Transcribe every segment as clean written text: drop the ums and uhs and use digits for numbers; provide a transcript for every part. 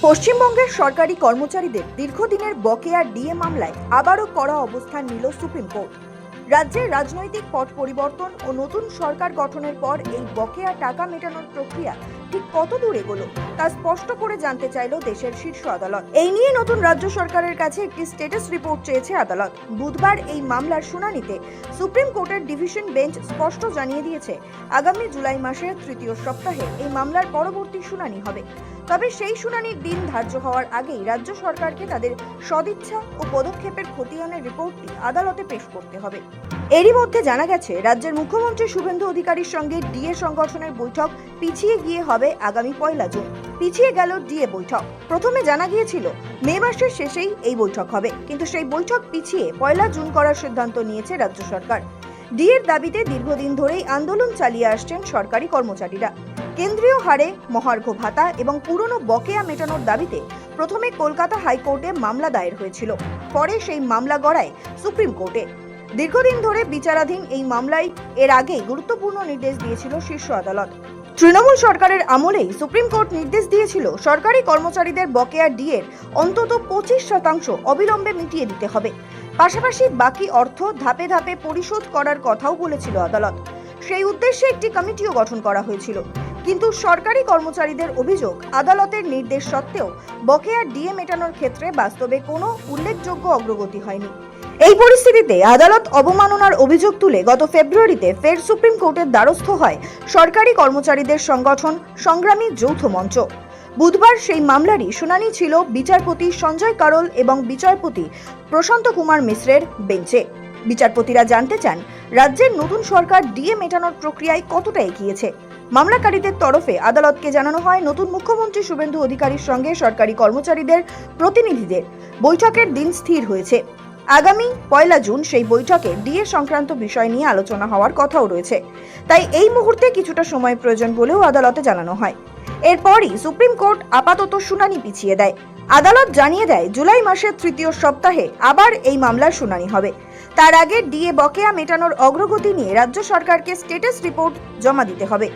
পশ্চিমবঙ্গের সরকারি কর্মচারীদের দীর্ঘদিনের বকেয়া ডিএ মামলায় আবারও কড়া অবস্থান নিল সুপ্রিম কোর্ট। রাজ্যের রাজনৈতিক পট পরিবর্তন ও নতুন সরকার গঠনের পর এই বকেয়া টাকা মেটানোর প্রক্রিয়া ঠিক কত দূর এগোলো তা স্পষ্ট করে জানতে চাইল দেশের শীর্ষ আদালত। এই নিয়ে নতুন রাজ্য সরকারের কাছে একটি স্ট্যাটাস রিপোর্ট চেয়েছে আদালত। বুধবার এই মামলার শুনানিতে সুপ্রিম কোর্টের ডিভিশন বেঞ্চ স্পষ্ট জানিয়ে দিয়েছে, আগামী জুলাই মাসের তৃতীয় সপ্তাহে এই মামলার পরবর্তী শুনানি হবে। তবে সেই শুনানির দিন ধার্য হওয়ার আগেই রাজ্য সরকারকে তাদের সদিচ্ছা ও পদক্ষেপের খতিয়ানের রিপোর্টটি আদালতে পেশ করতে হবে। এরই মধ্যে জানা গেছে, রাজ্যের মুখ্যমন্ত্রী শুভেন্দু অধিকারীর সঙ্গে ডিএ সংগঠনের বৈঠক পিছিয়ে গিয়ে হবে আগামী 1 জুন। পিছিয়ে গেল ডিএ বৈঠক। প্রথমে জানা গিয়েছিল মে মাসের শেষেই এই বৈঠক হবে, কিন্তু সেই বৈঠক পিছিয়ে 1 জুন করার সিদ্ধান্ত নিয়েছে রাজ্য সরকার। ডিএর দাবিতে দীর্ঘদিন ধরেই আন্দোলন চালিয়ে আসছেন সরকারি কর্মচারীরা। কেন্দ্রীয় হারে মহার্ঘ ভাতা এবং পুরনো বকেয়া মেটানোর দাবিতে প্রথমে কলকাতা হাইকোর্টে মামলা দায়ের হয়েছিল, পরে সেই মামলা গড়ায় সুপ্রিম কোর্টে। দীর্ঘদিন ধরে বিচারাধীন এই মামলায় এর আগেই গুরুত্বপূর্ণ নির্দেশ দিয়েছিল শীর্ষ আদালত। তৃণমূল সরকারের আমলেই সুপ্রিম কোর্ট নির্দেশ দিয়েছিল সরকারি কর্মচারীদের বকেয়া ডিএর অন্তত 25% অবিলম্বে মিটিয়ে দিতে হবে। পাশাপাশি বাকি অর্থ ধাপে ধাপে পরিশোধ করার কথাও বলেছিল আদালত। সেই উদ্দেশ্যে একটি কমিটিও গঠন করা হয়েছিল, কিন্তু সরকারি কর্মচারীদের অভিযোগ, আদালতের নির্দেশ সত্ত্বেও বকেয়া ডিএ মেটানোর ক্ষেত্রে বাস্তবে কোনো উল্লেখযোগ্য অগ্রগতি হয়নি। এই পরিস্থিতিতে আদালত অবমাননার অভিযোগ তুলে গত ফেব্রুয়ারিতে ফের সুপ্রিম কোর্টের দ্বারস্থ হয় সরকারি কর্মচারীদের সংগঠন সংগ্রামী যৌথ মঞ্চ। বুধবার সেই মামলারই শুনানি ছিল বিচারপতি সঞ্জয় কারোল এবং বিচারপতি প্রশান্ত কুমার মিশ্রের বেঞ্চে। বিচারপতিরা জানতে চান, রাজ্যের নতুন সরকার ডিএ মেটানোর প্রক্রিয়ায় কতটা এগিয়েছে। মামলাকারীদের তরফে আদালতকে জানানো হয়, নতুন মুখ্যমন্ত্রী শুভেন্দু অধিকারীর সঙ্গে সরকারি কর্মচারীদের প্রতিনিধিদের বৈঠকের দিন স্থির হয়েছে। আগামী 1 জুন সেই বৈঠকে ডিএ সংক্রান্ত বিষয় নিয়ে আলোচনা হওয়ার কথাও রয়েছে। তাই এই মুহূর্তে কিছুটা সময় প্রয়োজন বলেও আদালতে জানানো হয়। এরপরই সুপ্রিম কোর্ট আপাতত শুনানি পিছিয়ে দেয়। আদালত জানিয়ে দেয়, জুলাই মাসের তৃতীয় সপ্তাহে আবার এই মামলার শুনানি হবে। তার আগে ডিএ বকেয়া মেটানোর অগ্রগতি নিয়ে রাজ্য সরকারকে স্ট্যাটাস রিপোর্ট জমা দিতে হবে।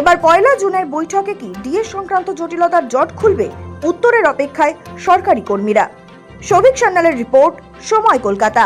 এবার 1 জুনের বৈঠকে কি ডিএ সংক্রান্ত জটিলতার জট খুলবে? উত্তরের অপেক্ষায় সরকারি কর্মীরা। সৌভিক সান্যালের রিপোর্ট, সময়, কলকাতা।